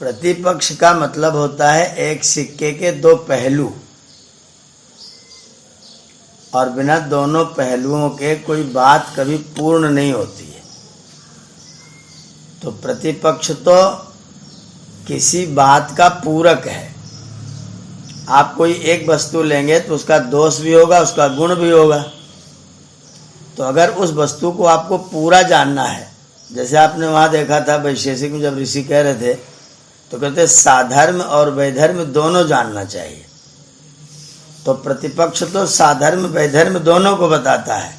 प्रतिपक्ष का मतलब होता है एक सिक्के के दो पहलू, और बिना दोनों पहलुओं के कोई बात कभी पूर्ण नहीं होती है। तो प्रतिपक्ष तो किसी बात का पूरक है। आप कोई एक वस्तु लेंगे तो उसका दोष भी होगा, उसका गुण भी होगा। तो अगर उस वस्तु को आपको पूरा जानना है, जैसे आपने वहाँ देखा था वैशेषिक में जब ऋषि कह रहे थे, तो कहते साधर्म और वैधर्म दोनों जानना चाहिए। तो प्रतिपक्ष तो साधर्म वैधर्म दोनों को बताता है।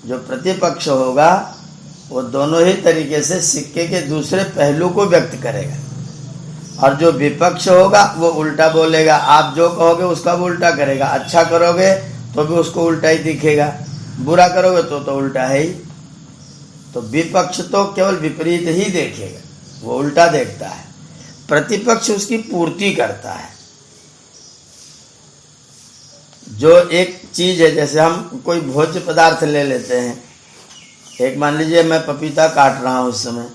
जो प्रतिपक्ष होगा वो दोनों ही तरीके से सिक्के के दूसरे पहलू को व्यक्त करेगा, और जो विपक्ष होगा वो उल्टा बोलेगा। आप जो कहोगे उसका वो उल्टा करेगा। अच्छा करोगे तो भी उसको उल्टा ही दिखेगा, बुरा करोगे तो उल्टा है ही। तो विपक्ष तो केवल विपरीत ही देखेगा, वो उल्टा देखता है। प्रतिपक्ष उसकी पूर्ति करता है। जो एक चीज है, जैसे हम कोई भोज्य पदार्थ ले लेते हैं, एक मान लीजिए मैं पपीता काट रहा हूँ उस समय,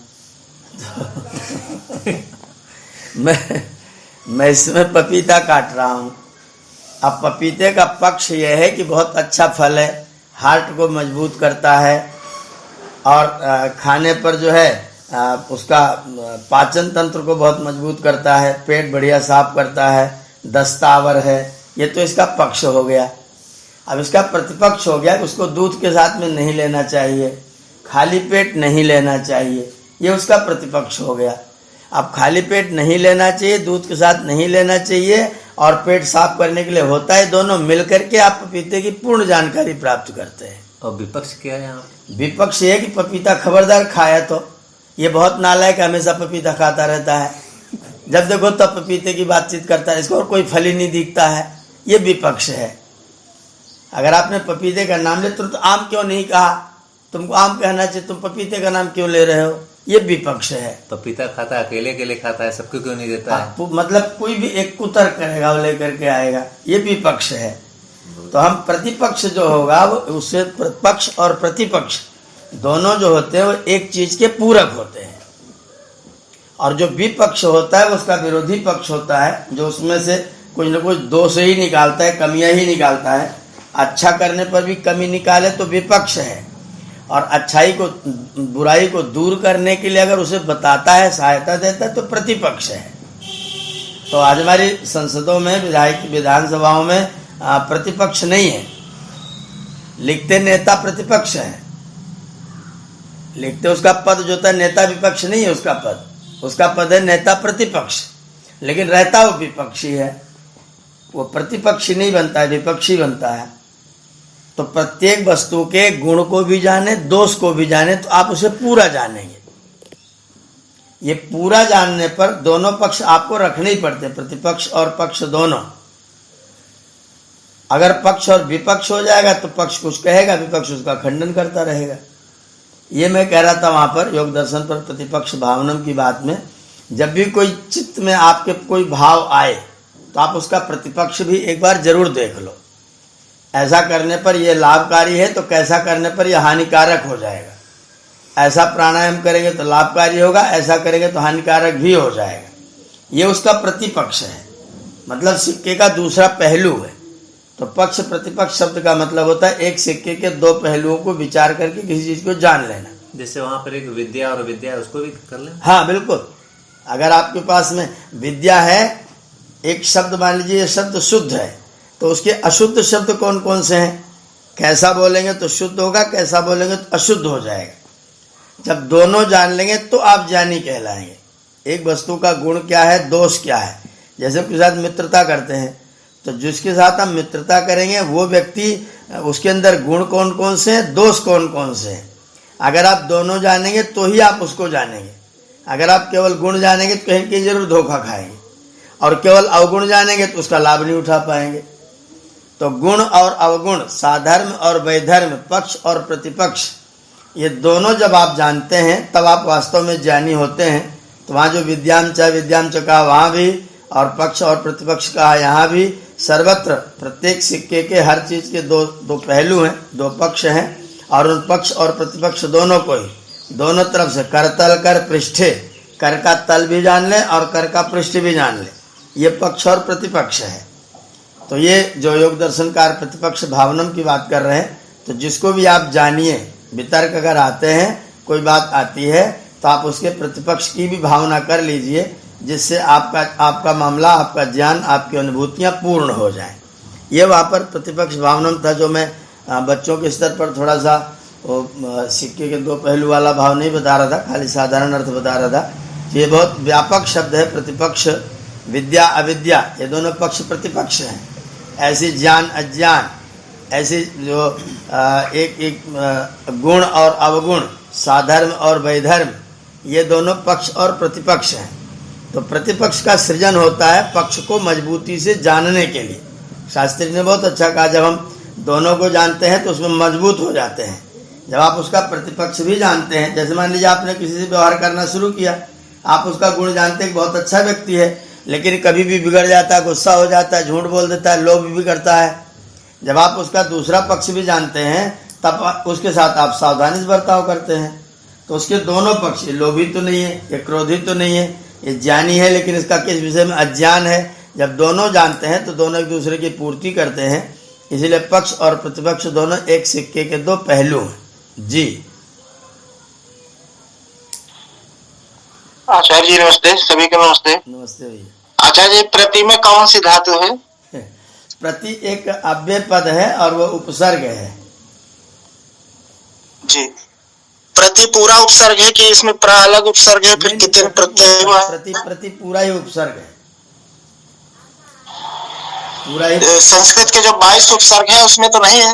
मैं इसमें पपीता काट रहा हूँ। अब पपीते का पक्ष यह है कि बहुत अच्छा फल है, हार्ट को मजबूत करता है, और खाने पर जो है उसका पाचन तंत्र को बहुत मजबूत करता है, पेट बढ़िया साफ करता है, दस्तावर है। ये तो इसका पक्ष हो गया। अब इसका प्रतिपक्ष हो गया कि उसको दूध के साथ में नहीं लेना चाहिए, खाली पेट नहीं लेना चाहिए। ये उसका प्रतिपक्ष हो गया। अब खाली पेट नहीं लेना चाहिए, दूध के साथ नहीं लेना चाहिए, और पेट साफ करने के लिए होता है, दोनों मिलकर के आप पपीते की पूर्ण जानकारी प्राप्त करते हैं। और विपक्ष क्या है यहाँ? विपक्ष ये कि पपीता खबरदार खाया तो ये बहुत नालायक, हमेशा पपीता खाता रहता है, जब देखो तब पपीते की बातचीत करता है, इसको और कोई फल ही नहीं दिखता है। ये विपक्ष है। अगर आपने पपीते का नाम ले तो आम क्यों नहीं कहा, तुमको आम कहना चाहिए, तुम पपीते का नाम क्यों ले रहे हो, ये विपक्ष है। पपीता खाता है, अकेले अकेले खाता है, सबको क्यों नहीं देता है? मतलब कोई भी एक कुतर्क करेगा, वो लेकर के आएगा, ये विपक्ष है। तो हम प्रतिपक्ष जो होगा वो उससे पक्ष और प्रतिपक्ष दोनों जो होते हैं वो एक चीज के पूरक होते हैं, और जो विपक्ष होता है वो उसका विरोधी पक्ष होता है, जो उसमें से कुछ न कुछ दोष ही निकालता है, कमियां ही निकालता है। अच्छा करने पर भी कमी निकाले तो विपक्ष है, और अच्छाई को बुराई को दूर करने के लिए अगर उसे बताता है, सहायता देता है, तो प्रतिपक्ष है। तो आज हमारी संसदों में, विधानसभाओं में प्रतिपक्ष नहीं है। लिखते नेता प्रतिपक्ष है, लिखते उसका पद जो होता है नेता विपक्ष नहीं है, उसका पद है नेता प्रतिपक्ष, लेकिन रहता वो विपक्षी है। वो प्रतिपक्षी नहीं बनता है, विपक्षी बनता है। तो प्रत्येक वस्तु के गुण को भी जाने, दोष को भी जाने, तो आप उसे पूरा जानेंगे। ये पूरा जानने पर दोनों पक्ष आपको रखने ही पड़ते, प्रतिपक्ष और पक्ष दोनों। अगर पक्ष और विपक्ष हो जाएगा तो पक्ष कुछ कहेगा, विपक्ष उसका खंडन करता रहेगा। ये मैं कह रहा था वहां पर योग दर्शन पर प्रतिपक्ष भावनम की बात में, जब भी कोई चित्त में आपके कोई भाव आए तो आप उसका प्रतिपक्ष भी एक बार जरूर देख लो। ऐसा करने पर यह लाभकारी है तो कैसा करने पर यह हानिकारक हो जाएगा। ऐसा प्राणायाम करेंगे तो लाभकारी होगा, ऐसा करेंगे तो हानिकारक भी हो जाएगा। ये उसका प्रतिपक्ष है, मतलब सिक्के का दूसरा पहलू है। तो पक्ष प्रतिपक्ष शब्द का मतलब होता है एक सिक्के के दो पहलुओं को विचार करके किसी चीज को जान लेना। जैसे वहां पर एक विद्या और विद्या है, उसको भी कर लें। हाँ बिल्कुल। अगर आपके पास में विद्या है, एक शब्द मान लीजिए ये शब्द शुद्ध है, तो उसके अशुद्ध शब्द कौन कौन से हैं? कैसा बोलेंगे तो शुद्ध होगा, कैसा बोलेंगे तो अशुद्ध हो जाएगा। जब दोनों जान लेंगे तो आप ज्ञानी कहलाएंगे। एक वस्तु का गुण क्या है, दोष क्या है। जैसे उसके साथ मित्रता करते हैं, तो जिसके साथ हम मित्रता करेंगे वो व्यक्ति, उसके अंदर गुण कौन कौन से हैं, दोष कौन कौन से हैं। अगर आप दोनों जानेंगे तो ही आप उसको जानेंगे। अगर आप केवल गुण जानेंगे तो कहीं कहीं जरूर धोखा खाएंगे, और केवल अवगुण जानेंगे तो उसका लाभ नहीं उठा पाएंगे। तो गुण और अवगुण, साधर्म और वैधर्म, पक्ष और प्रतिपक्ष, ये दोनों जब आप जानते हैं तब आप वास्तव में ज्ञानी होते हैं। तो वहाँ जो विद्यांच कहा वहाँ भी, और पक्ष और प्रतिपक्ष कहा यहाँ भी, सर्वत्र प्रत्येक सिक्के के हर चीज के दो पहलू हैं, दो पक्ष हैं, और उन पक्ष और प्रतिपक्ष दोनों को ही दोनों तरफ से करतल कर पृष्ठे कर का तल भी जान ले और कर का पृष्ठ भी जान ले, ये पक्ष और प्रतिपक्ष है। तो ये जो योग दर्शनकार प्रतिपक्ष भावनम की बात कर रहे हैं, तो जिसको भी आप जानिए, वितर्क अगर आते हैं, कोई बात आती है, तो आप उसके प्रतिपक्ष की भी भावना कर लीजिए, जिससे आपका मामला, आपका ज्ञान, आपकी अनुभूतियाँ पूर्ण हो जाएं। ये वहाँ पर प्रतिपक्ष भावनम था, जो मैं बच्चों के स्तर पर थोड़ा सा वो सिक्के के दो पहलू वाला भाव नहीं बता रहा था, खाली साधारण अर्थ बता रहा था। ये बहुत व्यापक शब्द है। प्रतिपक्ष, विद्या अविद्या, ये दोनों पक्ष प्रतिपक्ष हैं। ऐसी ज्ञान अज्ञान, ऐसी जो एक गुण और अवगुण, साधर्म और वैधर्म, ये दोनों पक्ष और प्रतिपक्ष हैं। तो प्रतिपक्ष का सृजन होता है पक्ष को मजबूती से जानने के लिए। शास्त्री ने बहुत अच्छा कहा, जब हम दोनों को जानते हैं तो उसमें मजबूत हो जाते हैं। जब आप उसका प्रतिपक्ष भी जानते हैं, जैसे मान लीजिए आपने किसी से व्यवहार करना शुरू किया, आप उसका गुण जानते हैं कि बहुत अच्छा व्यक्ति है, लेकिन कभी भी बिगड़ जाता है, गुस्सा हो जाता है, झूठ बोल देता है, लोभ भी करता है। जब आप उसका दूसरा पक्ष भी जानते हैं, तब उसके साथ आप सावधानी से बर्ताव करते हैं। तो उसके दोनों पक्ष, ये लोभी तो नहीं है, ये क्रोधी तो नहीं है, ये ज्ञानी है, लेकिन इसका किस विषय में अज्ञान है। जब दोनों जानते हैं तो दोनों एक दूसरे की पूर्ति करते हैं। इसीलिए पक्ष और प्रतिपक्ष दोनों एक सिक्के के दो पहलू हैं। जी आचार्य जी नमस्ते, सभी को नमस्ते। नमस्ते भैया। आचार्य जी, प्रति में कौन सी धातु है? प्रति एक अव्यय पद है और वो उपसर्ग है। जी, प्रति पूरा उपसर्ग है कि इसमें प्रा अलग उपसर्ग है? फिर कितने प्रत्यय हुआ? प्रति पूरा ही उपसर्ग है, पूरा ही। संस्कृत के जो 22 उपसर्ग है उसमें तो नहीं है?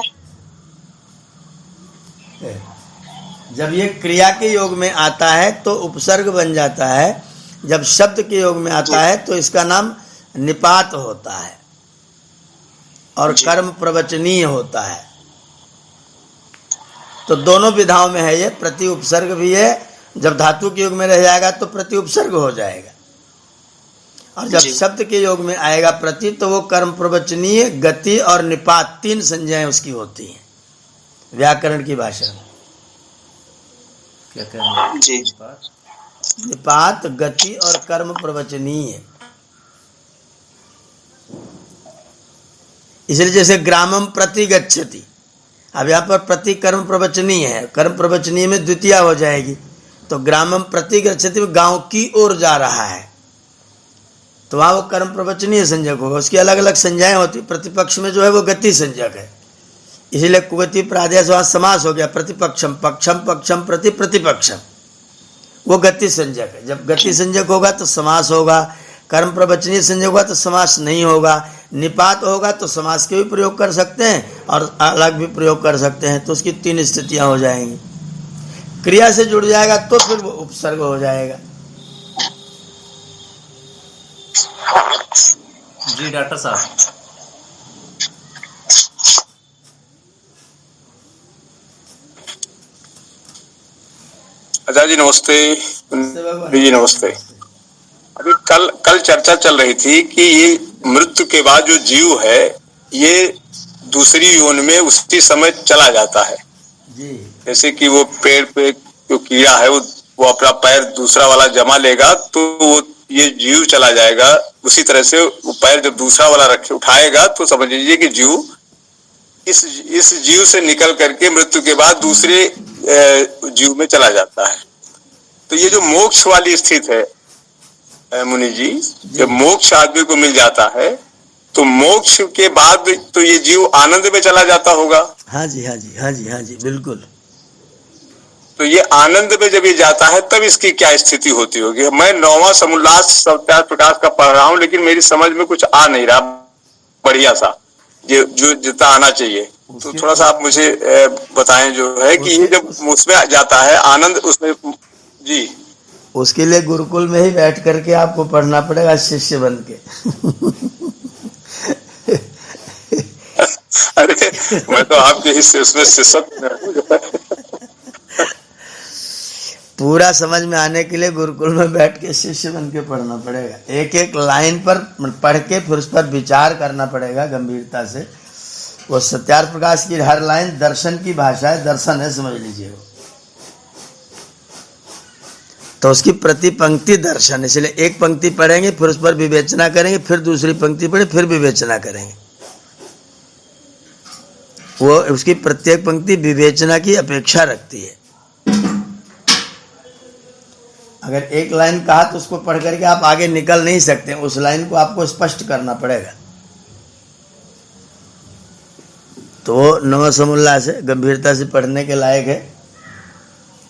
जब ये क्रिया के योग में आता है तो उपसर्ग बन जाता है। जब शब्द के योग में आता है तो इसका नाम निपात होता है और कर्म प्रवचनीय होता है। तो दोनों विधाओं में है ये। प्रति उपसर्ग भी है, जब धातु के योग में रह जाएगा तो प्रति उपसर्ग हो जाएगा, और जब शब्द के योग में आएगा प्रति, तो वो कर्म प्रवचनीय, गति और निपात, तीन संज्ञाएं उसकी होती हैं व्याकरण की भाषा में। क्या कहना जी, निपात, गति और कर्म प्रवचनीय। इसलिए जैसे ग्रामम प्रति गच्छति, अब यहाँ पर प्रति कर्म प्रवचनीय है, कर्म प्रवचनीय में द्वितीय हो जाएगी, तो ग्रामम प्रति गच्छति गांव की ओर जा रहा है, तो वहाँ वो कर्म प्रवचनीय संज्ञक होगा। उसकी अलग अलग संज्ञाएं होती। प्रतिपक्ष में जो है वो गति संज्ञक है, इसीलिए कुगति प्रादेश वहाँ समास हो गया। प्रतिपक्षम, पक्षम पक्षम प्रति प्रतिपक्षम, वो गति संज्ञक है। जब गति संज्ञक होगा तो समास होगा, कर्म प्रवचनीय संज्ञक होगा तो समास नहीं होगा, निपात होगा तो समास के भी प्रयोग कर सकते हैं और अलग भी प्रयोग कर सकते हैं। तो उसकी तीन स्थितियां हो जाएंगी। क्रिया से जुड़ जाएगा तो फिर वो उपसर्ग हो जाएगा। जी डॉक्टर साहब। आचार्य जी नमस्ते। जी नमस्ते। अभी कल चर्चा चल रही थी कि ये मृत्यु के बाद जो जीव है ये दूसरी योन में उसी समय चला जाता है। जी। जैसे कि वो पेड़ पे जो कीड़ा है वो अपना पैर दूसरा वाला जमा लेगा तो वो ये जीव चला जाएगा। उसी तरह से वो पैर जब दूसरा वाला उठाएगा तो समझ लीजिए कि जीव इस जीव से निकल करके मृत्यु के बाद दूसरे जीव में चला जाता है। तो ये जो मोक्ष वाली स्थिति है मुनि जी, जब मोक्ष आदमी को मिल जाता है तो मोक्ष के बाद तो ये जीव आनंद में चला जाता होगा। हाँ जी, हाँ जी, हाँ जी, हाँ जी, बिल्कुल। तो ये आनंद में जब ये जाता है तब इसकी क्या स्थिति होती होगी? मैं 9वां समुल्लास सत्यार्थ प्रकाश का पढ़ रहा हूँ, लेकिन मेरी समझ में कुछ आ नहीं रहा बढ़िया सा, जो जितना आना चाहिए। तो थोड़ा सा आप मुझे बताएं जो है कि ये जब उसमें जाता है आनंद उसमें। जी, उसके लिए गुरुकुल में ही बैठ करके आपको पढ़ना पड़ेगा शिष्य बन के। अरे मैं तो आपके हिस्से उसमें शिष्य। पूरा समझ में आने के लिए गुरुकुल में बैठ के शिष्य बन के पढ़ना पड़ेगा। एक एक लाइन पर पढ़ के फिर उस पर विचार करना पड़ेगा गंभीरता से। वो सत्यार्थ प्रकाश की हर लाइन दर्शन की भाषा है, दर्शन है, समझ लीजिए। तो उसकी प्रति पंक्ति दर्शन, इसलिए एक पंक्ति पढ़ेंगे फिर उस पर विवेचना करेंगे, फिर दूसरी पंक्ति पढ़े फिर विवेचना करेंगे। वो उसकी प्रत्येक पंक्ति विवेचना की अपेक्षा रखती है। अगर एक लाइन कहा तो उसको पढ़ करके आप आगे निकल नहीं सकते, उस लाइन को आपको स्पष्ट करना पड़ेगा। तो नवसमुल्लाह से गंभीरता से पढ़ने के लायक है।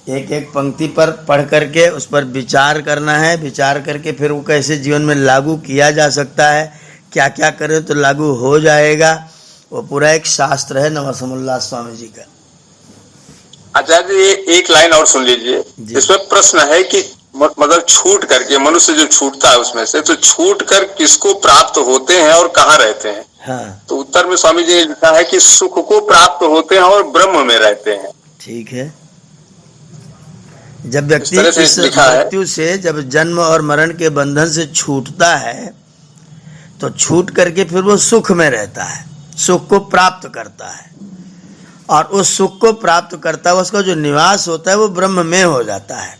एक एक पंक्ति पर पढ़ करके उस पर विचार करना है, विचार करके फिर वो कैसे जीवन में लागू किया जा सकता है, क्या क्या करें तो लागू हो जाएगा, वो पूरा एक शास्त्र है नवसमुल्लाह स्वामी जी का। आचार्य जी एक लाइन और सुन लीजिए। इसमें प्रश्न है कि मतलब छूट करके मनुष्य जो छूटता है उसमें से, तो छूट कर किसको प्राप्त होते हैं और कहाँ रहते हैं? हाँ, तो उत्तर में स्वामी जी ने लिखा है कि सुख को प्राप्त होते हैं और ब्रह्म में रहते हैं। ठीक है। जब व्यक्ति इस मृत्यु से, जब जन्म और मरण के बंधन से छूटता है तो छूट करके फिर वो सुख में रहता है, सुख को प्राप्त करता है, और उस सुख को प्राप्त करता है उसका जो निवास होता है वो ब्रह्म में हो जाता है।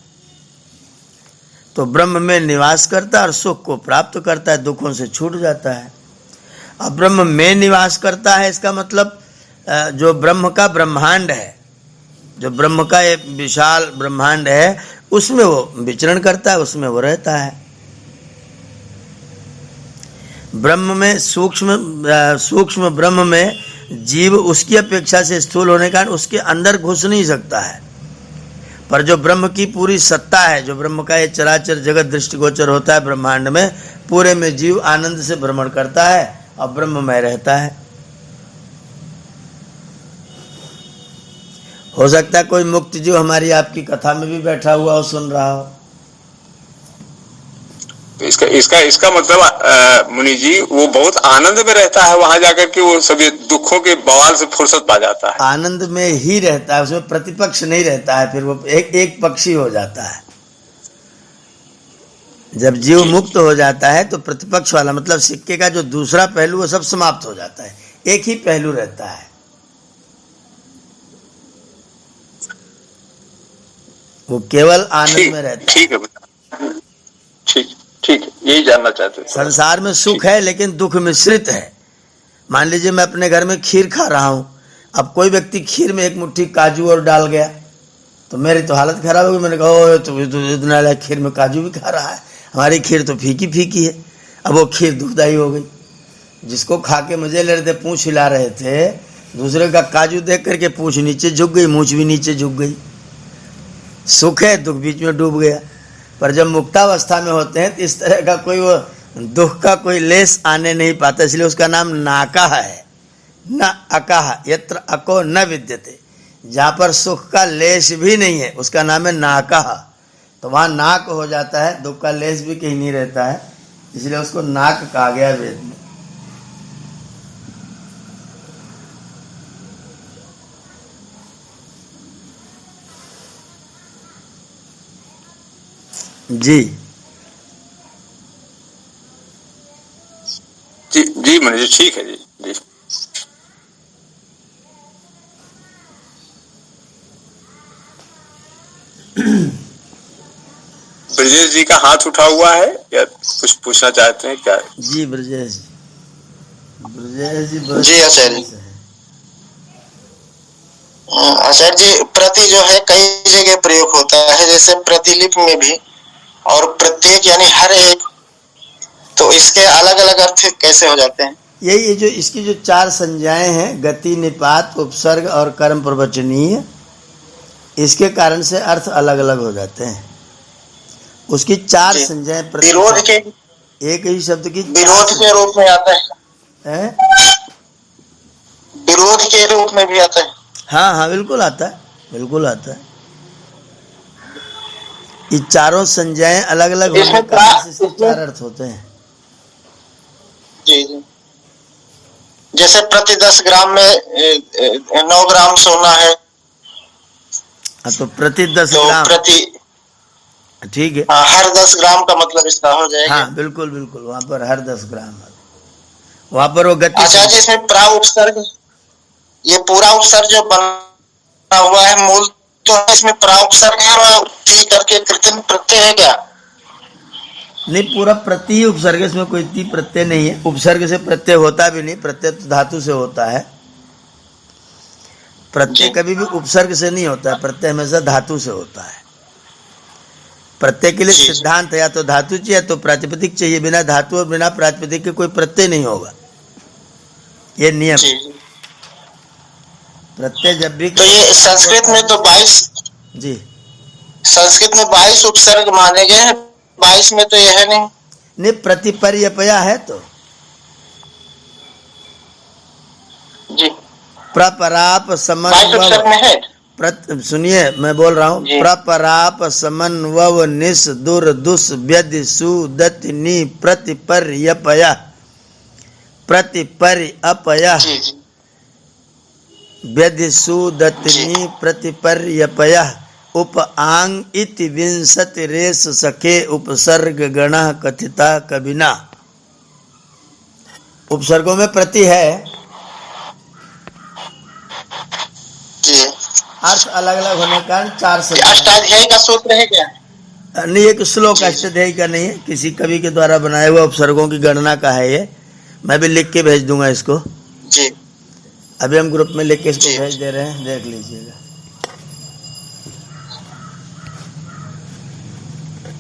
तो ब्रह्म में निवास करता है और सुख को प्राप्त करता है, दुखों से छूट जाता है। अब ब्रह्म में निवास करता है, इसका मतलब जो ब्रह्म का ब्रह्मांड है, जो ब्रह्म का एक विशाल ब्रह्मांड है, उसमें वो विचरण करता है, उसमें वो रहता है। ब्रह्म में सूक्ष्म ब्रह्म में जीव उसकी अपेक्षा से स्थूल होने के कारण उसके अंदर घुस नहीं सकता है, पर जो ब्रह्म की पूरी सत्ता है, जो ब्रह्म का ये चराचर जगत दृष्टिगोचर होता है ब्रह्मांड में, पूरे में जीव आनंद से भ्रमण करता है और ब्रह्ममय रहता है। हो सकता है कोई मुक्त जीव हमारी आपकी कथा में भी बैठा हुआ हो, सुन रहा हो। इसका मतलब मुनि जी वो बहुत आनंद में रहता है, वहां जाकर के वो सभी दुखों के बवाल से फुर्सत पा जाता है। आनंद में ही रहता है, उसमें प्रतिपक्ष नहीं रहता है, फिर वो एक पक्षी हो जाता है। जब जीव मुक्त हो जाता है तो प्रतिपक्ष वाला मतलब सिक्के का जो दूसरा पहलू वो सब समाप्त हो जाता है, एक ही पहलू रहता है। वो केवल आनंद में रहता है। ठीक है, ठीक है, यही जानना चाहते थे। संसार में सुख है लेकिन दुख मिश्रित है। मान लीजिए मैं अपने घर में खीर खा रहा हूं, अब कोई व्यक्ति खीर में एक मुट्ठी काजू और डाल गया तो मेरी तो हालत खराब होगी। मैंने कहा ओ तो इतना खीर में काजू भी खा रहा है, हमारी खीर तो फीकी फीकी है। अब वो खीर दुखदाई हो गई। जिसको खा के मजे ले रहे थे, पूंछ हिला रहे थे, दूसरे का काजू देख करके पूंछ नीचे झुक गई, मूंछ भी नीचे झुक गई। सुख है, दुख बीच में डूब गया। पर जब मुक्तावस्था में होते हैं तो इस तरह का कोई वो दुख का कोई लेस आने नहीं पाता, इसलिए उसका नाम नाकाह है, न अकाह, यत्र अको न विद्यते। जहाँ पर सुख का लेस भी नहीं है उसका नाम है नाकाह। तो वहाँ नाक हो जाता है, दुख का लेस भी कहीं नहीं रहता है, इसलिए उसको नाक कहा गया वेद में। जी जी जी मुनि जी, ठीक है जी जी। ब्रजेश जी का हाथ उठा हुआ है या कुछ पूछना चाहते हैं क्या? जी ब्रजेश जी, जी आचार्य जी। आचार्य जी, प्रति जो है कई जगह प्रयोग होता है, जैसे प्रतिलिपि में भी और प्रत्येक यानी हर एक, तो इसके अलग अलग अर्थ कैसे हो जाते हैं? यही जो इसकी जो चार संज्ञाएं हैं, गति, निपात, उपसर्ग और कर्म प्रवचनीय, इसके कारण से अर्थ अलग अलग हो जाते हैं। उसकी चार संज्ञाएं, विरोध के एक ही शब्द की विरोध के रूप में आता है, विरोध के रूप में भी आता है। हाँ हाँ बिल्कुल आता है, बिल्कुल आता है। ये चारों संज्ञाएं अलग अलग होने के कारण से इसके चार अर्थ होते हैं। जी जी। जैसे प्रति 10 ग्राम में 9 ग्राम सोना है, तो प्रति 10 तो ग्राम, प्रति, ठीक है, हर 10 ग्राम का मतलब इसका हो जाएगा। हाँ बिल्कुल बिल्कुल, वहां पर हर 10 ग्राम, वहां पर वो गति। अच्छा जी, इसमें प्रा उपसर्ग, ये पूरा उपसर्ग जो बना हुआ है मूल जो है इसमें प्राउपसर्ग है और ती करके कृत्रिम प्रत्यय है क्या? नहीं, पूरा प्रति ही उपसर्ग, इसमें कोई ती प्रत्यय नहीं है। उपसर्ग से प्रत्यय होता भी नहीं, प्रत्यय तो धातु से होता है। प्रत्यय कभी भी उपसर्ग से नहीं होता है, प्रत्यय हमेशा धातु से होता है। प्रत्यय के लिए सिद्धांत है या तो धातु चाहिए या तो प्रातिपदिक चाहिए। बिना धातु और बिना प्रातिपदिक के कोई प्रत्यय नहीं होगा, ये नियम। प्रत्यय जब भी तो ये संस्कृत में तो 22 जी, संस्कृत में 22 उपसर्ग माने गए हैं, 22 में तो ये है नहीं। प्रतिपर्यपया है तो जी, प्रपराप उपसर्ग में है। सुनिए मैं बोल रहा हूँ, प्रपराप समन्वव निस दुर दुस व्यधि सु दति नि प्रतिपर्यपया। प्रतिपर्यपया व्यधि सु दति नि प्रतिपर्यपया उप आंग इति विंशति रेस सखे उपसर्ग गणः कथिता कबिना। उपसर्गों में प्रति है, अर्थ अलग अलग होने के कारण 4 से। अष्टाध्यायी का सूत्र है क्या? नहीं, एक श्लोक अष्टाध्यायी का नहीं है, किसी कवि के द्वारा बनाया हुआ उपसर्गों की गणना का है ये। मैं भी लिख के भेज दूंगा इसको जी। अभी हम ग्रुप में लिख के इसको भेज दे रहे हैं, देख लीजिएगा।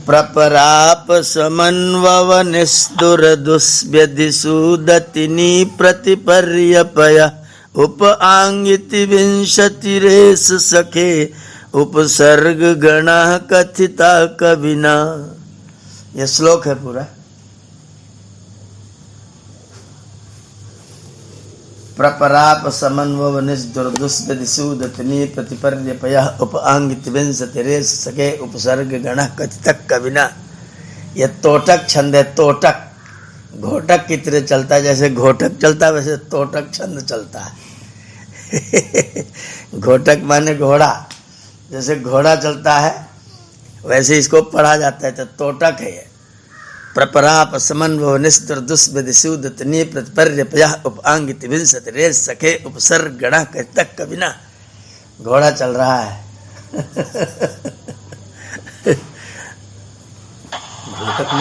प्रपराप समन्वव निस्दुर दुष्व्यधि सुदतिनि प्रतिपर्यपया उप आंगिति विंशति रेस सखे उपसर्ग गणः कथिता कविना। यह श्लोक है पूरा। प्रपराप समन्वव निस्दुर्दुष्व्यधि सुदतिनि प्रतिपर्यपया उप आंगिति विंशति रेस सखे उपसर्ग गणः कथिता कविना। यह तोटक छंद है। तोटक घोटक की तरह चलता है, जैसे घोटक चलता है वैसे तोटक छंद चलता है। घोटक माने घोड़ा, जैसे घोड़ा चलता है वैसे इसको पढ़ा जाता है, तो तोटक है ये। प्रपराप समन्वव निस्तर दुष्व्यधि सुदतिनि प्रतिपर्यपया उपांगिति विंशति रेस सखे उपसर्ग गणः कथिता कविना। घोड़ा चल रहा है।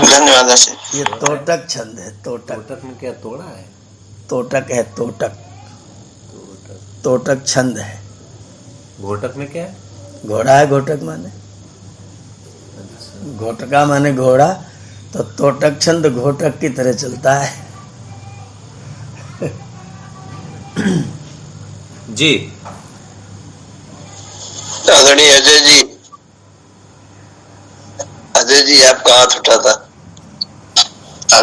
धन्यवाद। ये तोटक छंद है। तोटक में क्या तोड़ा है? तोटक है, तोटक। तोटक छंद है। घोटक में क्या है? घोड़ा है, घोटक माने घोटका माने घोड़ा, तो तोटक छंद घोटक की तरह चलता है। जी आदरणीय अजय जी आपका हाथ उठा था।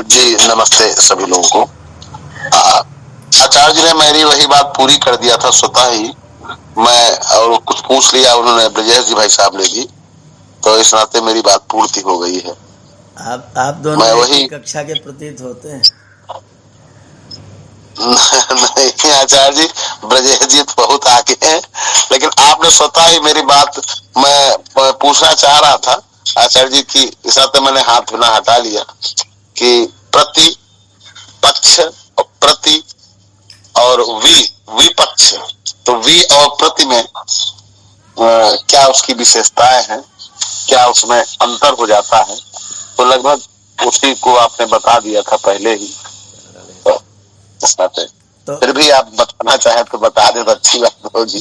जी नमस्ते सभी लोगों को। आचार्य जी ने मेरी वही बात पूरी कर दिया था स्वतः ही। मैं और कुछ पूछ लिया उन्होंने, ब्रजेश जी भाई साहब ने भी, तो इस नाते मेरी बात पूर्ति हो गई है। आप दोनों वही कक्षा के प्रतीत होते हैं। नहीं आचार्य जी, ब्रजेश जी तो बहुत आगे हैं, लेकिन आपने स्वतः ही मेरी बात मैं पूछना चाह रहा था आचार्य जी की, इस नाते मैंने हाथ बिना हटा लिया कि प्रति पक्ष और प्रति और विपक्ष, तो वी और प्रति में क्या उसकी विशेषताएं हैं, क्या उसमें अंतर हो जाता है, तो लगभग उसी को आपने बता दिया था पहले ही। तो फिर भी आप बताना चाहे तो बता दे तो अच्छी बात होगी।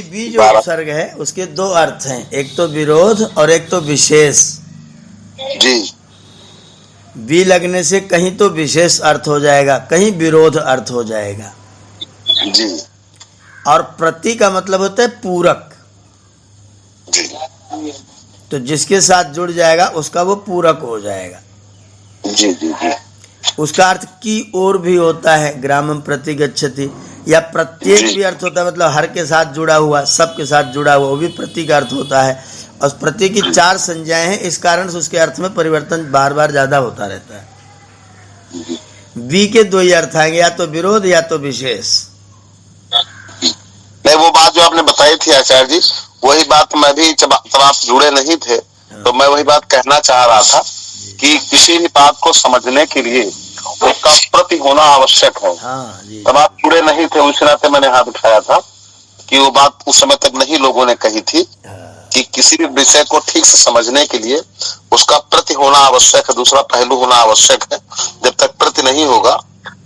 वी जो उपसर्ग है उसके 2 अर्थ हैं, एक तो विरोध और एक तो विशेष। जी। वी लगने से कहीं तो विशेष अर्थ हो जाएगा, कहीं विरोध अर्थ हो जाएगा। जी। और प्रति का मतलब होता है पूरक। जी। तो जिसके साथ जुड़ जाएगा उसका वो पूरक हो जाएगा। जी जी जी। उसका अर्थ की ओर भी होता है, ग्रामम प्रति गच्छति, या प्रत्येक भी अर्थ होता है, मतलब हर के साथ जुड़ा हुआ, सब के साथ जुड़ा हुआ, वो भी प्रति का अर्थ होता है। और प्रति की 4 संज्ञाएं हैं, इस कारण से उसके अर्थ में परिवर्तन बार बार ज्यादा होता रहता है। वी के 2 ही अर्थ आएंगे, या तो विरोध या तो विशेष। नहीं, वो बात जो आपने बताई थी आचार्य जी, वही बात मैं भी जब आप जुड़े नहीं थे तो मैं वही बात कहना चाह रहा था कि किसी भी बात को समझने के लिए उसका प्रति होना आवश्यक है। हाँ जी। तब आप जुड़े नहीं थे, उस नाते मैंने हाथ उठाया था कि वो बात उस समय तक नहीं लोगों ने कही थी कि किसी भी विषय को ठीक से समझने के लिए उसका प्रति होना आवश्यक है, दूसरा पहलू होना आवश्यक है। जब तक प्रति नहीं होगा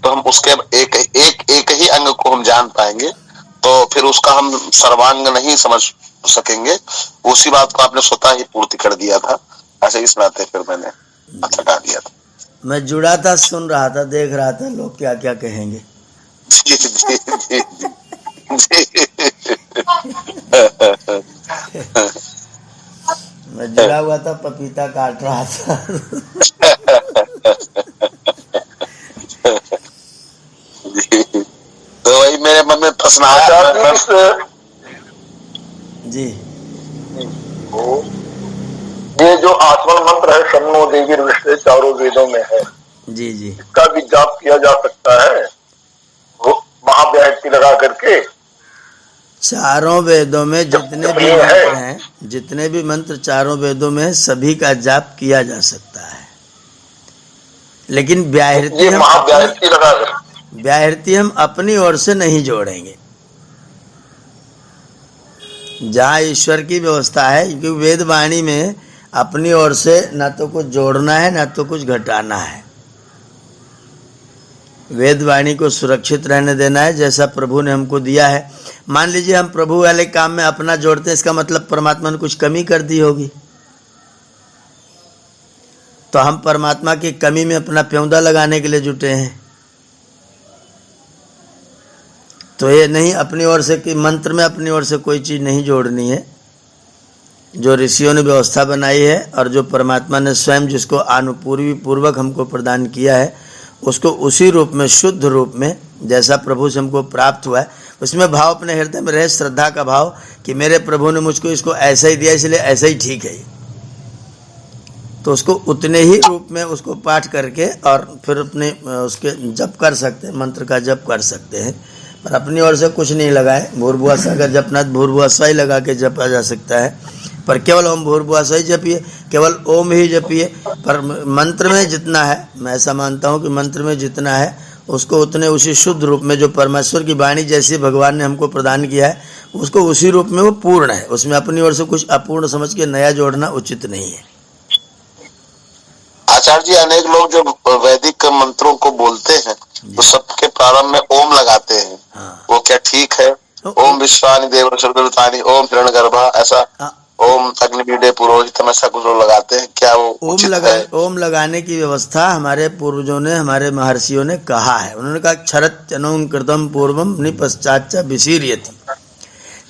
तो हम उसके एक ही अंग को हम जान पाएंगे, तो फिर उसका हम सर्वांग नहीं समझ सकेंगे। उसी बात को आपने स्वतः ही पूर्ति कर दिया था। ऐसे इस नाते फिर मैंने हटा दिया था। मैं जुड़ा था, सुन रहा था, देख रहा था लोग क्या क्या कहेंगे। जी जी जी जी मैं जुड़ा हुआ था, पपीता काट रहा था। तो वही मेरे मन में प्रश्न आया जी। ये जो आचमन मंत्र है, शन्नो देवी विषय, चारों वेदों में है। जी जी। इसका भी जाप किया जा सकता है महाव्याहृति लगा करके। चारों वेदों में जितने भी मंत्र हैं, जितने भी मंत्र चारों वेदों में, सभी का जाप किया जा सकता है, लेकिन व्याहृति हम अपनी ओर से नहीं जोड़ेंगे। जहाँ ईश्वर की व्यवस्था है, क्योंकि वेद वाणी में अपनी ओर से ना तो कुछ जोड़ना है ना तो कुछ घटाना है। वेद वाणी को सुरक्षित रहने देना है जैसा प्रभु ने हमको दिया है। मान लीजिए हम प्रभु वाले काम में अपना जोड़ते हैं, इसका मतलब परमात्मा ने कुछ कमी कर दी होगी, तो हम परमात्मा की कमी में अपना प्यौंदा लगाने के लिए जुटे हैं। तो ये नहीं अपनी ओर से कि मंत्र में अपनी ओर से कोई चीज़ नहीं जोड़नी है। जो ऋषियों ने व्यवस्था बनाई है और जो परमात्मा ने स्वयं जिसको अनुपूर्वी पूर्वक हमको प्रदान किया है, उसको उसी रूप में, शुद्ध रूप में, जैसा प्रभु से हमको प्राप्त हुआ है, उसमें भाव अपने हृदय में रहे, श्रद्धा का भाव कि मेरे प्रभु ने मुझको इसको ऐसा ही दिया, इसलिए ऐसा ही ठीक है। तो उसको उतने ही रूप में उसको पाठ करके और फिर अपने उसके जप कर सकते हैं, मंत्र का जप कर सकते हैं, पर अपनी ओर से कुछ नहीं लगाए। भूर्भुवः स्वः अगर जपना तो भूर्भुवः स्वः ही लगा के जपा जा सकता है, पर केवल ओम भूर्भुवः स्वः ही जपिए, केवल ओम ही जपिए। पर मंत्र में जितना है, मैं ऐसा मानता हूँ कि मंत्र में जितना है उसको उतने उसी शुद्ध रूप में, जो परमेश्वर की वाणी जैसी भगवान ने हमको प्रदान किया है, उसको उसी रूप में वो पूर्ण है। उसमें अपनी ओर से कुछ अपूर्ण समझ के नया जोड़ना उचित नहीं है। आचार्य जी, अनेक लोग जो वैदिक मंत्रों को बोलते हैं तो सबके प्रारंभ में ओम लगाते हैं। हाँ। वो क्या ठीक है? ओम विश्वानि देव सर्वभूतानि, ओम हिरण्यगर्भः, ऐसा ओम अग्निवीडे पुरोहितम, ऐसा कुछ लोग लगाते हैं, क्या वो उचित है? ओम लगाने की व्यवस्था हमारे पूर्वजों ने, हमारे महर्षियों ने कहा है। उन्होंने कहा क्षरत्यनों कृतम पूर्वम निपश्चाच्च विशीर्यति।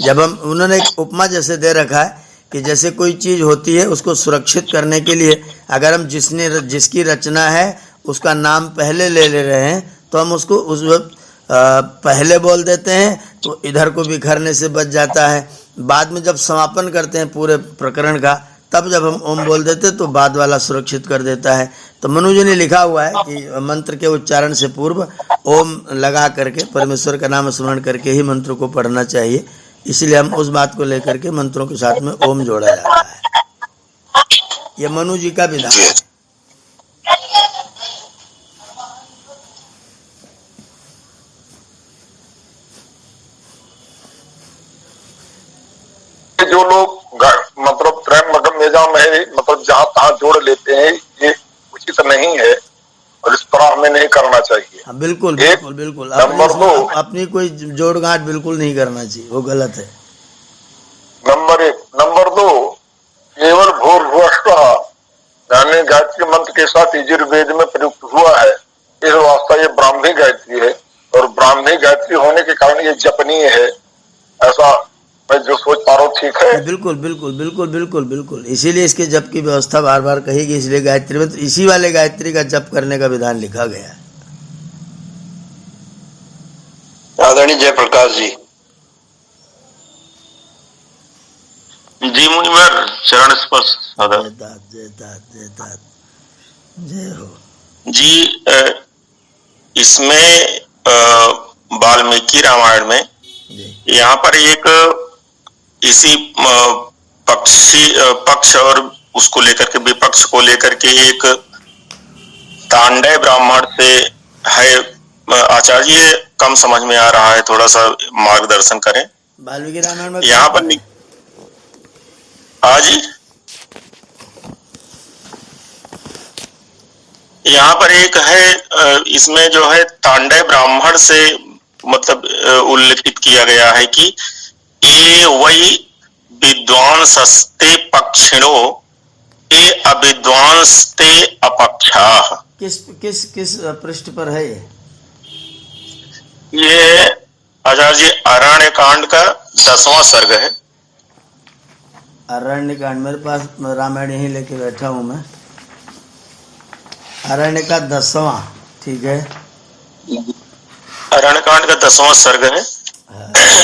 जब हम, उन्होंने एक उपमा जैसे दे रखा है कि जैसे कोई चीज़ होती है उसको सुरक्षित करने के लिए अगर हम जिसकी रचना है उसका नाम पहले ले रहे हैं तो हम उसको उस वक्त पहले बोल देते हैं, तो इधर को बिखरने से बच जाता है। बाद में जब समापन करते हैं पूरे प्रकरण का, तब जब हम ओम बोल देते हैं तो बाद वाला सुरक्षित कर देता है। तो मनु जी ने लिखा हुआ है कि मंत्र के उच्चारण से पूर्व ओम लगा करके, परमेश्वर का नाम स्मरण करके ही मंत्र को पढ़ना चाहिए। इसलिए हम उस बात को लेकर के मंत्रों के साथ में ओम जोड़ा जाता है। ये मनु जी का विधान है। जो लोग मतलब त्रयंबकम यजामहे में मतलब जहाँ तहाँ जोड़ लेते हैं, ये उचित नहीं है और इस तरह हमें नहीं करना चाहिए। हाँ, बिल्कुल बिल्कुल बिल्कुल। अपनी कोई जोड़ गांठ बिल्कुल नहीं करना चाहिए, वो गलत है। नंबर 1। नंबर 2, केवल भूर्भुवः यानी गायत्री मंत्र के साथ यजुर्वेद में प्रयुक्त हुआ है, इस वास्ता ये ब्राह्मी गायत्री है और ब्राह्मी गायत्री होने के कारण ये जपनीय है। ऐसा मैं जो सोच पा रहा हूँ, ठीक है? बिल्कुल बिल्कुल बिल्कुल बिल्कुल बिल्कुल। इसीलिए इसके जप की व्यवस्था बार बार कही गई, इसलिए गायत्री में इसी वाले गायत्री का जप करने का विधान लिखा गया है। आदरणीय जयप्रकाश जी। जी मुनिवर, चरण स्पर्श। जय हो जी। इसमें वाल्मीकि रामायण में यहाँ पर एक इसी पक्ष और उसको लेकर के, विपक्ष को लेकर के एक तांडव ब्राह्मण से है। आचार्य, ये कम समझ में आ रहा है, थोड़ा सा मार्गदर्शन करें। वाल्मीकि रामायण में यहाँ पर आज यहाँ पर एक है, इसमें जो है तांडव ब्राह्मण से मतलब उल्लेखित किया गया है कि ये वही विद्वांसस्ते पक्षिणो ये अविद्वांसते अपक्षा। किस किस किस पृष्ठ पर है ये आचार्य जी अरण्य कांड का 10वां सर्ग है। अरण्य कांड, मेरे पास रामायण यहीं लेके बैठा हूं मैं। अरण्य का 10वां, ठीक है। अरण्य कांड का 10वां सर्ग है।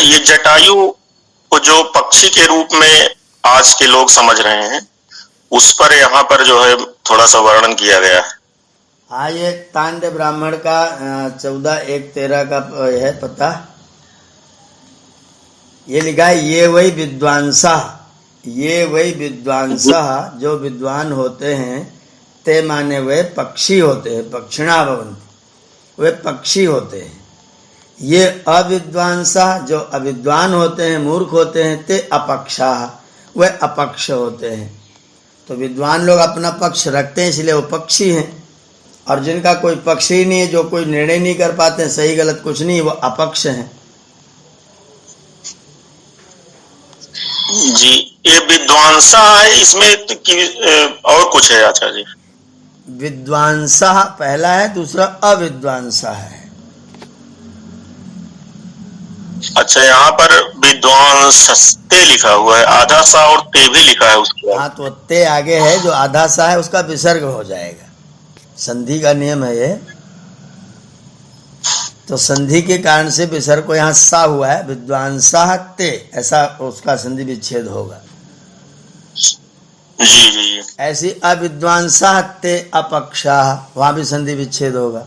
ये जटायु को जो पक्षी के रूप में आज के लोग समझ रहे हैं, उस पर यहाँ पर जो है थोड़ा सा वर्णन किया गया है। हाँ, ये तांडव ब्राह्मण का 14:1-13 का है पता। ये लिखा है ये वही विद्वांसा, ये वही विद्वांसा जो विद्वान होते हैं, ते माने वे पक्षी होते हैं, पक्षिणा भवन्ति, वे पक्षी होते हैं। ये अविद्वांसा जो अविद्वान होते हैं, मूर्ख होते हैं, ते अपक्षा, वे अपक्ष होते हैं। तो विद्वान लोग अपना पक्ष रखते हैं, इसलिए वो पक्षी हैं। और जिनका कोई पक्ष ही नहीं है, जो कोई निर्णय नहीं कर पाते हैं, सही गलत कुछ नहीं, वो अपक्ष हैं। जी, ये विद्वांसा है, इसमें और कुछ है आचार्य जी? विद्वांसा पहला है, दूसरा अविद्वांसा है। अच्छा, यहाँ पर विद्वांसस्ते लिखा हुआ है, आधा सा और ते भी लिखा है उसके। हाँ, तो ते आगे है, जो आधा सा है उसका विसर्ग हो जाएगा। संधि का नियम है ये, तो संधि के कारण से विसर्ग को यहाँ सा हुआ है, विद्वांसा ते, ऐसा उसका संधि विच्छेद होगा। जी जी। ऐसी अविद्वांसा ते अपक्षा, वहां भी संधि विच्छेद होगा।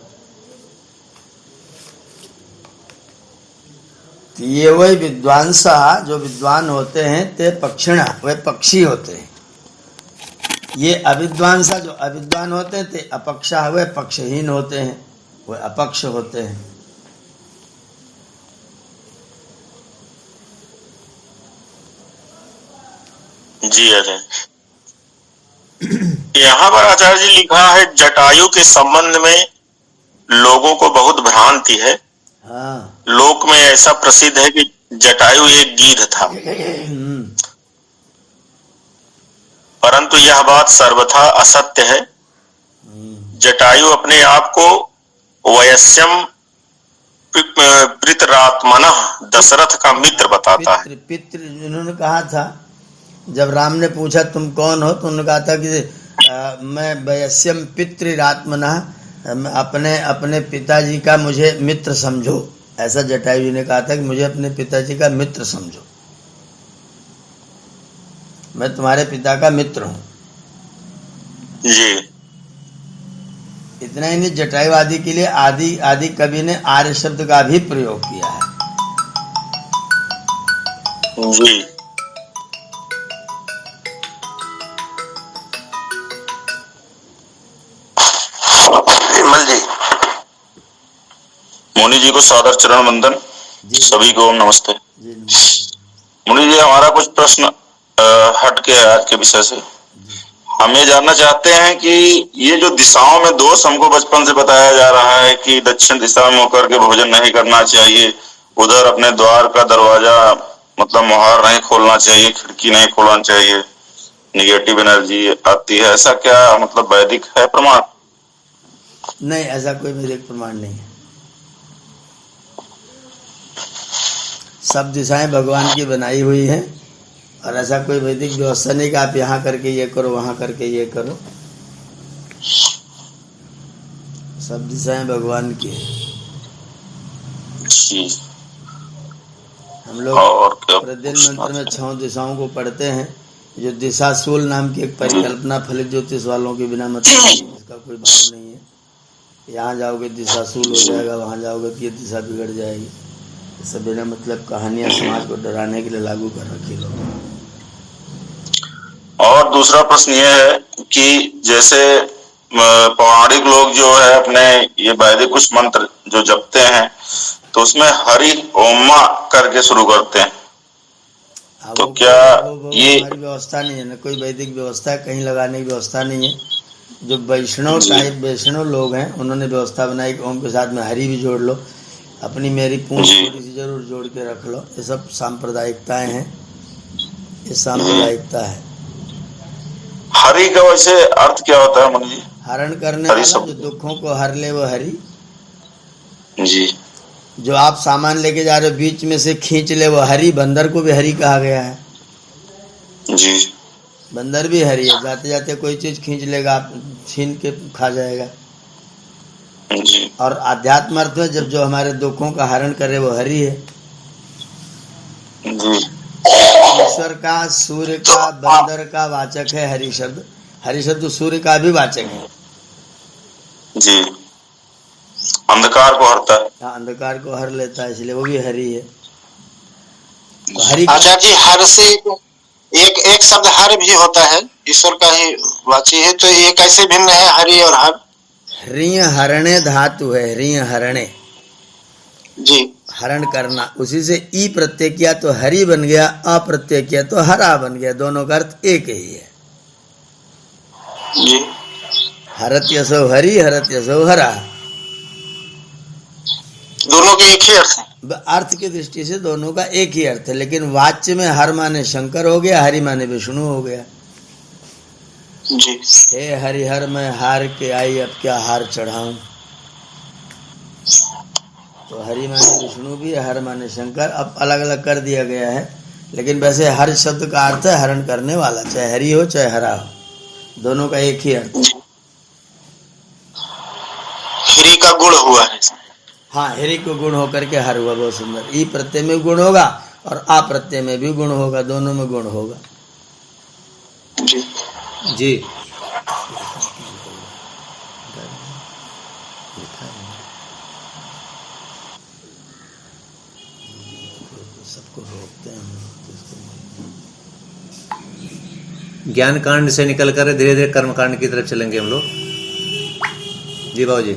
तो ये वही विद्वांसा जो विद्वान होते हैं, ते पक्षिणा, वे पक्षी होते हैं। ये अविद्वांसा जो अविद्वान होते हैं, ते अपक्षा, वे पक्षहीन होते हैं, वे अपक्ष होते हैं। जी आचार्य। यहाँ पर आचार्य जी लिखा है जटायु के संबंध में लोगों को बहुत भ्रांति है। हाँ। लोक में ऐसा प्रसिद्ध है कि जटायु एक गीध था, परंतु यह बात सर्वथा असत्य है। जटायु अपने आप को वयस्यम पितरात्मनः दशरथ का मित्र बताता है। पितृ उन्होंने कहा था, जब राम ने पूछा तुम कौन हो, तो उन्होंने कहा था कि मैं वयस्यम पितृरात्मनः, अपने पिताजी का मुझे मित्र समझो। ऐसा जटायु जी ने कहा था कि मुझे अपने पिताजी का मित्र समझो, मैं तुम्हारे पिता का मित्र हूं। जी। इतना ही नहीं, जटायु आदि के लिए आदि आदि कवि ने आर्य शब्द का भी प्रयोग किया है। जी। विमल जी, मुनि जी को सादर चरण वंदन, सभी को नमस्ते। मुनि जी, हमारा कुछ प्रश्न हट के है आज के विषय से। हम ये जानना चाहते हैं कि ये जो दिशाओं में दोष हमको बचपन से बताया जा रहा है कि दक्षिण दिशा में होकर के भोजन नहीं करना चाहिए, उधर अपने द्वार का दरवाजा मतलब मोहर नहीं खोलना चाहिए, खिड़की नहीं खोलना चाहिए, निगेटिव एनर्जी आती है, ऐसा क्या मतलब वैदिक है प्रमाण? नहीं, ऐसा कोई वैदिक प्रमाण नहीं है। सब दिशाएं भगवान की बनाई हुई हैं, और ऐसा कोई वैदिक व्यवस्था नहीं कि आप यहाँ करके ये करो, वहां करके ये करो। सब दिशाएं भगवान की है। हम लोग प्रतिदिन मंत्र में 6 दिशाओं को पढ़ते हैं। जो दिशाशूल नाम की एक परिकल्पना फलित ज्योतिष वालों के बिना मतलब इसका कोई भाव नहीं है। यहाँ जाओगे दिशाशूल हो जाएगा, वहां जाओगे तो ये दिशा बिगड़ जाएगी। सब बिना मतलब कहानियां समाज को डराने के लिए लागू कर रखी लोग। और दूसरा प्रश्न ये है कि जैसे पौराणिक लोग जो है अपने ये वैदिक कुछ मंत्र जो जपते हैं, तो उसमें हरि ओम करके शुरू करते हैं, तो क्या ये हमारी व्यवस्था नहीं है, ना कोई वैदिक व्यवस्था है, कहीं लगाने की व्यवस्था नहीं है। जो वैष्णव टाइप वैष्णव लोग हैं उन्होंने व्यवस्था बनाई कि ओम के साथ में हरि भी जोड़ लो, अपनी मेरी पूंछ थोड़ी सी जरूर जोड़ के रख लो। ये सब सांप्रदायिकताएं हैं, ये सांप्रदायिकता है। हरि का वैसे अर्थ क्या होता है मुनि जी? हरण करने वाला, जो दुखों को हर ले वो हरि। जी। जो आप सामान लेके जा रहे हो बीच में से खींच ले वो हरि। बंदर को भी हरि कहा गया है जी। बंदर भी हरि है, जाते जाते कोई चीज खींच लेगा, आप छीन के खा जाएगा। जी। और आध्यात्म अर्थ में जब जो हमारे दुखों का हरण करे वो हरि है। जी। ईश्वर का, सूर्य का, बंदर का वाचक है हरि शब्द। हरि शब्द सूर्य का भी वाचक है। जी। अंधकार को हरता है। हाँ, अंधकार को हर लेता है, इसलिए वो भी हरि है। तो हरि आचार्य जी, हर से एक एक शब्द हर भी होता है, ईश्वर का ही वाची है, तो ये कैसे भिन्न है हरि और हर? ह्रीय हरणे धातु है, ह्रीय हरणे जी। हरण करना, उसी से ई प्रत्यय किया तो हरि बन गया, अप्रत्यय किया तो हरा बन गया। दोनों का अर्थ एक ही है। जी। हरत यसो हरि, हरत यसो हरा, दोनों के एक ही अर्थ है। अर्थ की दृष्टि से दोनों का एक ही अर्थ है, लेकिन वाच्य में हर माने शंकर हो गया, हरि माने विष्णु हो गया। जी। हे हरिहर मैं हार के आई, अब क्या हार चढ़ाऊं। तो हरि माने विष्णु भी, हर माने शंकर। अब अलग अलग कर दिया गया है, लेकिन वैसे हर शब्द का अर्थ है हरण करने वाला, चाहे हरि हो चाहे हरा हो, दोनों का एक ही अर्थ है। हरि का गुण हुआ है। हाँ, हरि को गुण होकर के हर हुआ। बहुत सुंदर। ई प्रत्यय में गुण होगा और आ प्रत्यय में भी गुण होगा, दोनों में गुण होगा। जी। जी। सबको रोकते हैं। ज्ञान कांड से निकल कर धीरे धीरे कर्म कांड की तरफ चलेंगे हम लोग। जी बाबू जी।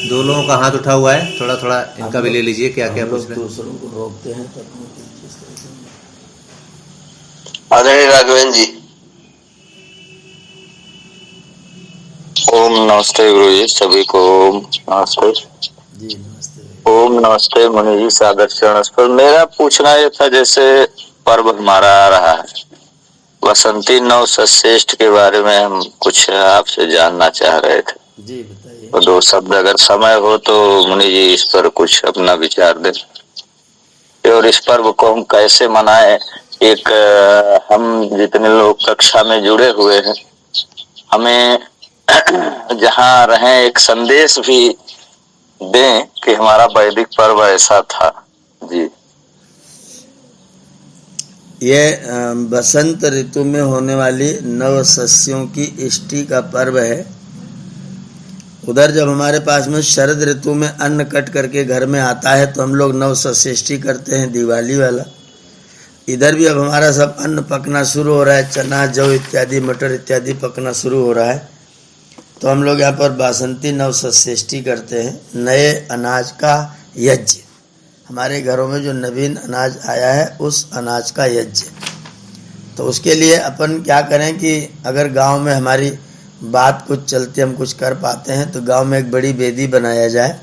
दो लोगों का हाथ उठा हुआ है, थोड़ा थोड़ा इनका भी ले लीजिए। क्या क्या पूछ रहे हैं? दूसरों को रोकते हैं तो आदरणीय राघवेंद्र जी, ओम नमस्ते गुरु जी, सभी को ओम नमस्ते। जी नमस्ते। ओम नमस्ते मुनि जी, सादर चरण स्पर्श। मेरा पूछना ये था, जैसे पर्व हमारा आ रहा है बसंती नव षष्ठ के बारे में, हम कुछ आपसे जानना चाह रहे थे। जी बताइए। तो दो शब्द अगर समय हो तो मुनि जी इस पर कुछ अपना विचार दें, और इस पर्व को हम कैसे मनाएं। एक हम जितने लोग कक्षा में जुड़े हुए हैं, हमें जहाँ रहें एक संदेश भी दें कि हमारा वैदिक पर्व ऐसा था। जी। ये बसंत ऋतु में होने वाली नव सस्यों की इष्टि का पर्व है। उधर जब हमारे पास में शरद ऋतु में अन्न कट करके घर में आता है तो हम लोग नव सस्येष्टि करते हैं, दिवाली वाला। इधर भी अब हमारा सब अन्न पकना शुरू हो रहा है, चना जौ इत्यादि मटर इत्यादि पकना शुरू हो रहा है, तो हम लोग यहाँ पर बासंती नव सस्येष्टि करते हैं, नए अनाज का यज्ञ। हमारे घरों में जो नवीन अनाज आया है उस अनाज का यज्ञ। तो उसके लिए अपन क्या करें कि अगर गांव में हमारी बात कुछ चलती, हम कुछ कर पाते हैं, तो गांव में एक बड़ी वेदी बनाया जाए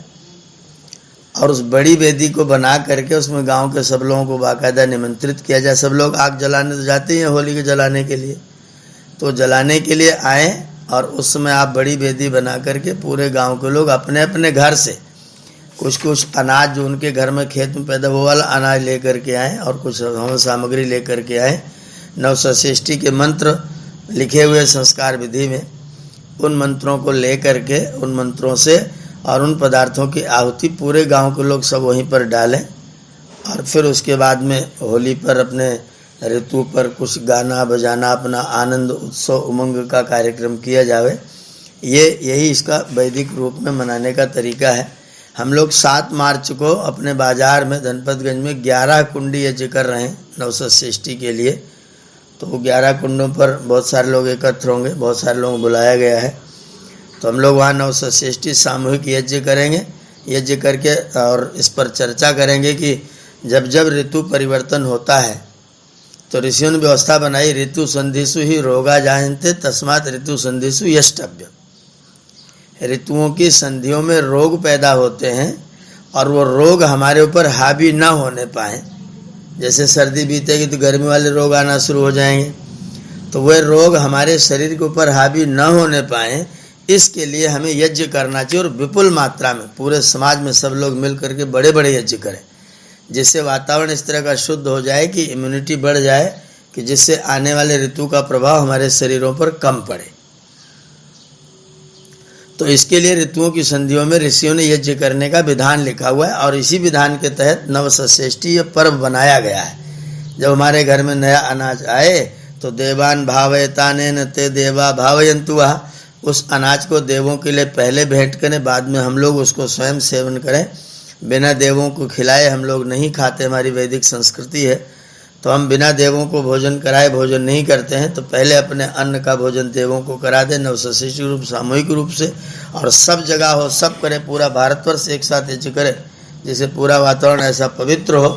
और उस बड़ी वेदी को बना करके उसमें गांव के सब लोगों को बाकायदा निमंत्रित किया जाए। सब लोग आग जलाने तो जाते ही हैं होली के जलाने के लिए, तो जलाने के लिए आए और उस समय आप बड़ी वेदी बना करके पूरे गांव के लोग अपने अपने घर से कुछ कुछ अनाज जो उनके घर में खेत में पैदा हुआ वाला अनाज लेकर के आए और कुछ हवन सामग्री लेकर के आए। नवसृष्टि के मंत्र लिखे हुए संस्कार विधि में उन मंत्रों को ले करके, उन मंत्रों से और उन पदार्थों की आहुति पूरे गांव के लोग सब वहीं पर डालें और फिर उसके बाद में होली पर अपने ऋतु पर कुछ गाना बजाना, अपना आनंद उत्सव उमंग का कार्यक्रम किया जावे। यही इसका वैदिक रूप में मनाने का तरीका है। हम लोग 7 मार्च को अपने बाजार में धनपतगंज में 11 कुंडी यज्ञ कर रहे हैं नवसृष्टि के लिए। तो 11 कुंडों पर बहुत सारे लोग एकत्र होंगे, बहुत सारे लोगों को बुलाया गया है। तो हम लोग वहाँ नवसृष्टि सामूहिक यज्ञ करेंगे। यज्ञ करके, और इस पर चर्चा करेंगे कि जब जब ऋतु परिवर्तन होता है तो ऋषियों ने व्यवस्था बनाई, ऋतु संधिषु ही रोगा जायन्ते तस्मात् ऋतु संधिषु यष्टव्य। ऋतुओं की संधियों में रोग पैदा होते हैं और वो रोग हमारे ऊपर हावी न होने पाए। जैसे सर्दी बीतेगी तो गर्मी वाले रोग आना शुरू हो जाएंगे, तो वह रोग हमारे शरीर के ऊपर हावी न होने पाए, इसके लिए हमें यज्ञ करना चाहिए। और विपुल मात्रा में पूरे समाज में सब लोग मिल करके बड़े बड़े यज्ञ करें, जिससे वातावरण इस तरह का शुद्ध हो जाए कि इम्यूनिटी बढ़ जाए, कि जिससे आने वाले ऋतु का प्रभाव हमारे शरीरों पर कम पड़े। तो इसके लिए ऋतुओं की संधियों में ऋषियों ने यज्ञ करने का विधान लिखा हुआ है, और इसी विधान के तहत नवसस्येष्टि पर्व बनाया गया है। जब हमारे घर में नया अनाज आए तो देवान भावयतानेन ते देवा भावयन्तु वह, उस अनाज को देवों के लिए पहले भेंट करें, बाद में हम लोग उसको स्वयं सेवन करें। बिना देवों को खिलाए हम लोग नहीं खाते, हमारी वैदिक संस्कृति है। तो हम बिना देवों को भोजन कराए भोजन नहीं करते हैं, तो पहले अपने अन्न का भोजन देवों को करा दें, नवसस्येष्टि रूप सामूहिक रूप से, और सब जगह हो, सब करें, पूरा भारतवर्ष एक साथ यज्ञ करे, जिससे पूरा वातावरण ऐसा पवित्र हो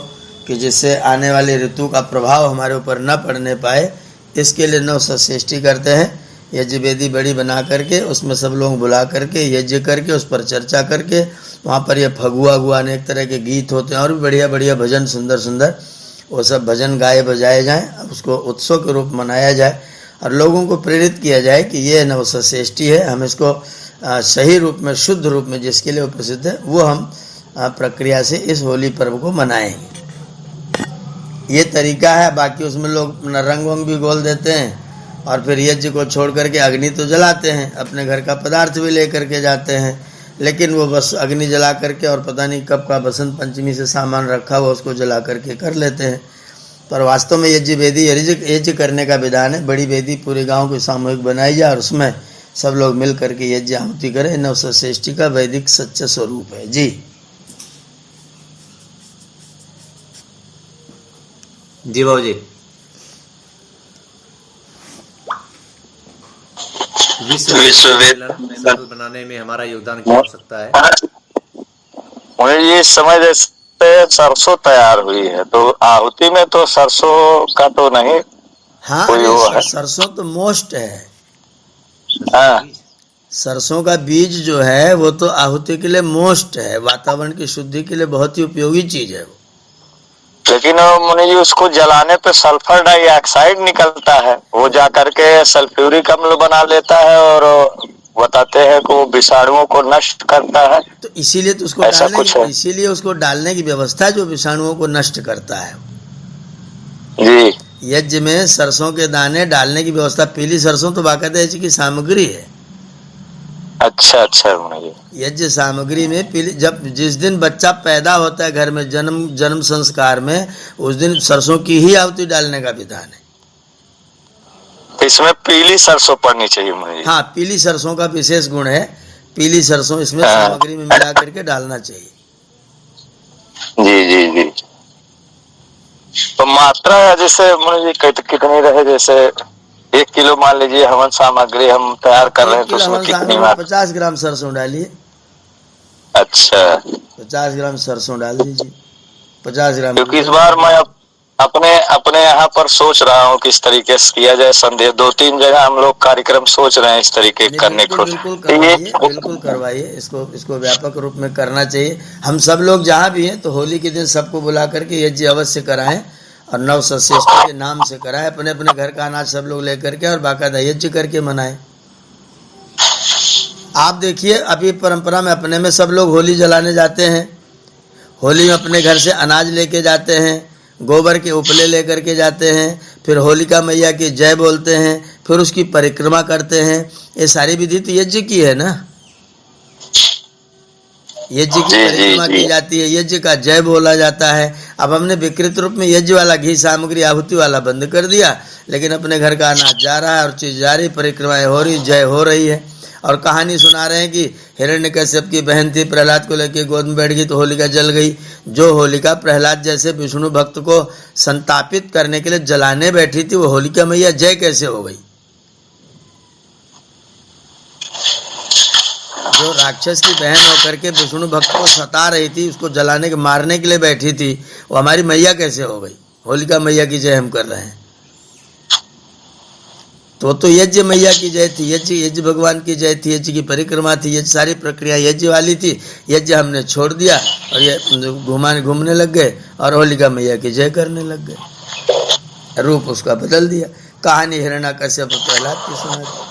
कि जिससे आने वाली ऋतु का प्रभाव हमारे ऊपर न पड़ने पाए। इसके लिए नवसस्येष्टि करते हैं, यज्ञ वेदी बड़ी बना करके उसमें सब लोग बुला करके यज्ञ करके उस पर चर्चा करके, वहाँ पर ये फगुआ गुआ अनेक तरह के गीत होते हैं और भी बढ़िया बढ़िया भजन, सुंदर सुंदर, वो सब भजन गाए बजाए जाएं, उसको उत्सव के रूप मनाया जाए और लोगों को प्रेरित किया जाए कि ये नवसस्येष्टि है, हम इसको सही रूप में, शुद्ध रूप में, जिसके लिए वो प्रसिद्ध है, वो हम प्रक्रिया से इस होली पर्व को मनाएंगे। ये तरीका है। बाकी उसमें लोग रंग वंग भी घोल देते हैं और फिर यज्ञ को छोड़ करके अग्नि तो जलाते हैं, अपने घर का पदार्थ भी ले करके जाते हैं, लेकिन वो बस अग्नि जला करके और पता नहीं कब का बसंत पंचमी से सामान रखा हुआ उसको जला करके कर लेते हैं। पर वास्तव में यज्ञ वेदी, यज्ञ करने का विधान है। बड़ी वेदी पूरे गांव की सामूहिक बनाई जाए और उसमें सब लोग मिल करके यज्ञ आहुति करें। नवसस्येष्टि का वैदिक सच्चा स्वरूप है। जी जी बाबू जी, विश्व सफल बनाने में हमारा योगदान क्या हो सकता है? मुझे ये समझ, जैसे सरसों तैयार हुई है तो आहुति में तो सरसों का तो नहीं, हाँ, कोई वो है? सरसों तो मोस्ट है। हाँ, सरसों का बीज जो है वो तो आहुति के लिए मोस्ट है, वातावरण की शुद्धि के लिए बहुत ही उपयोगी चीज है वो। लेकिन मुनि जी उसको जलाने पे सल्फर डाइऑक्साइड निकलता है, वो जा करके सल्फ्यूरिक अम्ल बना लेता है और बताते हैं कि वो विषाणुओं को नष्ट करता है। तो इसीलिए तो उसको ऐसा कुछ है? इसीलिए उसको डालने की व्यवस्था जो विषाणुओं को नष्ट करता है। जी, यज्ञ में सरसों के दाने डालने की व्यवस्था, पीली सरसों तो बाकायदा यज्ञ की सामग्री है। अच्छा अच्छा मुनि जी। यज्ञ सामग्री में पीली, जब जिस दिन बच्चा पैदा होता है घर में, जन्म संस्कार में, उस दिन सरसों की ही आहुति डालने का विधान है। इसमें पीली सरसों पड़नी चाहिए मुनि जी। हाँ, पीली सरसों का विशेष गुण है, पीली सरसों इसमें सामग्री में मिला करके डालना चाहिए। जी जी जी। तो मात्रा जैसे मुनि जी कितनी रहे? जैसे 1 किलो मान लीजिए हवन सामग्री हम तैयार कर रहे हैं तो उसमें कितनी मात्रा? 50 ग्राम सरसों डालिए। अच्छा, 50 ग्राम सरसों डाल दीजिए। 50 ग्राम, क्योंकि इस बार मैं अपने यहाँ पर सोच रहा हूँ किस तरीके से किया जाए संदेश। 2-3 जगह हम लोग कार्यक्रम सोच रहे हैं इस तरीके करने को। बिल्कुल करवाइए, इसको व्यापक रूप में करना चाहिए। हम सब लोग जहाँ भी हैं तो होली के दिन सबको बुला करके यज्ञ अवश्य कराएं और नवसस्येष्टि के नाम से कराएं। अपने अपने घर का अनाज सब लोग लेकर के और बाकायदा यज्ञ करके मनाएं। आप देखिए, अभी परंपरा में अपने में सब लोग होली जलाने जाते हैं। होली में अपने घर से अनाज लेके जाते हैं, गोबर के उपले लेकर के जाते हैं, फिर होलिका मैया की जय बोलते हैं, फिर उसकी परिक्रमा करते हैं। ये सारी विधि तो यज्ञ की है ना। यज्ञ की परिक्रमा की जाती है, यज्ञ का जय बोला जाता है। अब हमने विकृत रूप में यज्ञ वाला घी सामग्री आहुति वाला बंद कर दिया, लेकिन अपने घर का अनाज जा रहा है और चीज जा रही, परिक्रमाएं हो रही, जय हो रही है। और कहानी सुना रहे हैं कि हिरण्यकश्यप की बहन थी, प्रहलाद को लेकर गोद में बैठ गई तो होलिका जल गई। जो होलिका प्रहलाद जैसे विष्णु भक्त को संतापित करने के लिए जलाने बैठी थी, वो होलिका मैया जय कैसे हो गई? जो जो राक्षस की बहन होकर के विष्णु भक्त को सता रही थी, उसको जलाने के मारने के लिए बैठी थी, वो हमारी मैया कैसे हो गई? होलिका मैया की जय हम कर रहे हैं। तो यज्ञ मैया की जय थी, यज्ञ भगवान की जय थी, यज्ञ की परिक्रमा थी, यज्ञ सारी प्रक्रिया यज्ञ वाली थी। यज्ञ हमने छोड़ दिया और ये घूमने लग गए और होलिका मैया की जय करने लग गए। रूप उसका बदल दिया। कहानी हिरण्याकश्यप प्रहलाद की सुनाई।